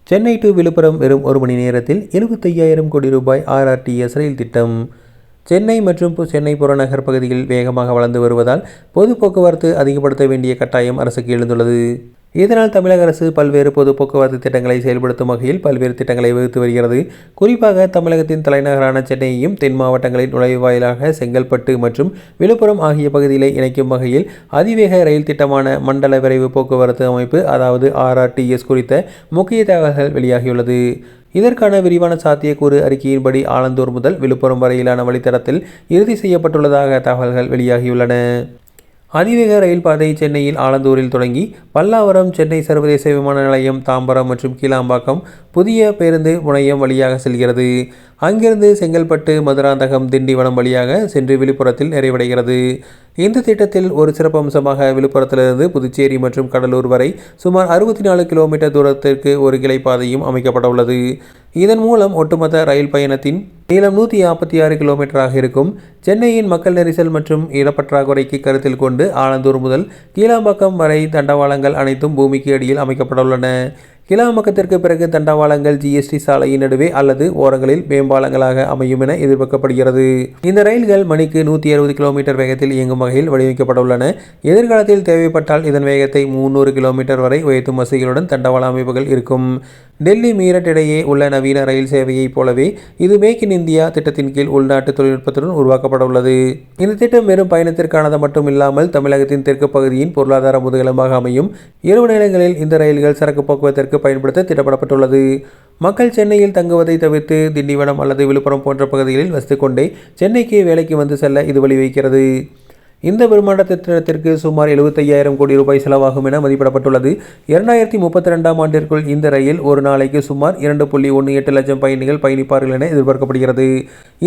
Chennai to Villupuram வெறும் 1 மணி நேரத்தில் 75,000 கோடி ரூபாய் ஆர்ஆர்டிஎஸ் ரயில் திட்டம். சென்னை மற்றும் சென்னை புறநகர் பகுதியில் வேகமாக வளர்ந்து வருவதால் பொது போக்குவரத்து அதிகப்படுத்த வேண்டிய கட்டாயம் அரசுக்கு எழுந்துள்ளது. இதனால் தமிழக அரசு பல்வேறு பொது போக்குவரத்து திட்டங்களை செயல்படுத்தும் வகையில் பல்வேறு திட்டங்களை வகுத்து வருகிறது. குறிப்பாக தமிழகத்தின் தலைநகரான சென்னையையும் தென் மாவட்டங்களின் நுழைவாயிலாக செங்கல்பட்டு மற்றும் விழுப்புரம் ஆகிய பகுதிகளை இணைக்கும் வகையில் அதிவேக ரயில் திட்டமான மண்டல விரைவு போக்குவரத்து அமைப்பு அதாவது ஆர்ஆர்டிஎஸ் குறித்த முக்கிய தகவல்கள் வெளியாகியுள்ளது. இதற்கான விரிவான சாத்தியக்கூறு அறிக்கையின்படி ஆலந்தூர் முதல் விழுப்புரம் வரையிலான வழித்தடத்தில் இறுதி செய்யப்பட்டுள்ளதாக தகவல்கள் வெளியாகியுள்ளன. அதிவேக ரயில் பாதை சென்னையில் ஆலந்தூரில் தொடங்கி பல்லாவரம், சென்னை சர்வதேச விமான நிலையம், தாம்பரம் மற்றும் கீழாம்பாக்கம் புதிய பேருந்து முனையம் வழியாக செல்கிறது. அங்கிருந்து செங்கல்பட்டு, மதுராந்தகம், திண்டிவனம் வழியாக சென்று விழுப்புரத்தில் நிறைவடைகிறது. இந்த திட்டத்தில் ஒரு சிறப்பம்சமாக விழுப்புரத்திலிருந்து புதுச்சேரி மற்றும் கடலூர் வரை சுமார் 64 கிலோமீட்டர் தூரத்திற்கு ஒரு கிளை பாதையும் அமைக்கப்பட உள்ளது. இதன் மூலம் ஒட்டுமொத்த ரயில் பயணத்தின் நீளம் 146 கிலோமீட்டராக இருக்கும். சென்னையின் மக்கள் நெரிசல் மற்றும் இடப்பற்றாக்குறைக்கு கருத்தில் கொண்டு ஆலந்தூர் முதல் கீழாம்பாக்கம் வரை தண்டவாளங்கள் அனைத்தும் பூமிக்கு அடியில் அமைக்கப்பட உள்ளன. கிளாம்பாக்கத்திற்கு பிறகு தண்டவாளங்கள் ஜிஎஸ்டி சாலையின் நடுவே அல்லது ஓரங்களில் மேம்பாலங்களாக அமையும் என எதிர்பார்க்கப்படுகிறது. இந்த ரயில்கள் மணிக்கு 160 கிலோமீட்டர் வேகத்தில் இயங்கும் வகையில் வடிவமைக்கப்பட உள்ளன. எதிர்காலத்தில் தேவைப்பட்டால் இதன் வேகத்தை 300 கிலோமீட்டர் வரை உயர்த்தும் வசதிகளுடன் தண்டவாள அமைப்புகள் இருக்கும். டெல்லி மீரட் இடையே உள்ள நவீன ரயில் சேவையைப் போலவே இது மேக் இன் இந்தியா திட்டத்தின் கீழ் உள்நாட்டு தொழில்நுட்பத்துடன் உருவாக்கப்பட உள்ளது. இந்த திட்டம் வெறும் பயணத்திற்கானது மட்டும் இல்லாமல் தமிழகத்தின் தெற்கு பகுதியின் பொருளாதார முதுகெலும்பாக அமையும். இரவு நேரங்களில் இந்த ரயில்கள் சரக்கு போக்குவரத்திற்கு பயன்படுத்த திட்டமிடப்பட்டுள்ளது. மக்கள் சென்னையில் தங்குவதை தவிர்த்து திண்டிவனம் அல்லது விழுப்புரம் போன்ற பகுதிகளில் வசித்துக் கொண்டே சென்னைக்கு வேலைக்கு வந்து செல்ல இது வழிவகுக்கிறது. இந்த பிரம்மாண்ட திட்டத்திற்கு சுமார் 75,000 கோடி ரூபாய் செலவாகும் என மதிப்பிடப்பட்டுள்ளது. 2032ஆம் ஆண்டிற்குள் இந்த ரயில் ஒரு நாளைக்கு சுமார் 2.18 லட்சம் பயணிகள் பயணிப்பார்கள் என எதிர்பார்க்கப்படுகிறது.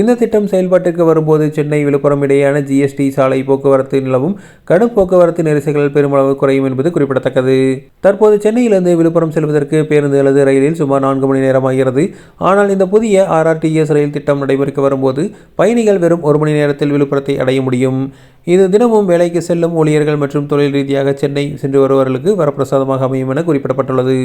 இந்த திட்டம் செயல்பாட்டுக்கு வரும்போது சென்னை விழுப்புரம் இடையேயான ஜிஎஸ்டி சாலை போக்குவரத்து நிலவும் கடும் போக்குவரத்து நெரிசல்கள் பெருமளவு குறையும் என்பது குறிப்பிடத்தக்கது. தற்போது சென்னையிலிருந்து விழுப்புரம் செல்வதற்கு பேருந்து அல்லது ரயிலில் சுமார் 4 மணி நேரம் ஆகிறது. ஆனால் இந்த புதிய ஆர்ஆர்டிஎஸ் ரயில் திட்டம் நடைமுறைக்கு வரும்போது பயணிகள் வெறும் 1 மணி நேரத்தில் விழுப்புரத்தை அடைய முடியும். இது தினமும் வேலைக்கு செல்லும் ஊழியர்கள் மற்றும் தொழில் ரீதியாக சென்னை சென்று வருபவர்களுக்கு வரப்பிரசாதமாக அமையும் என குறிப்பிடப்பட்டுள்ளது.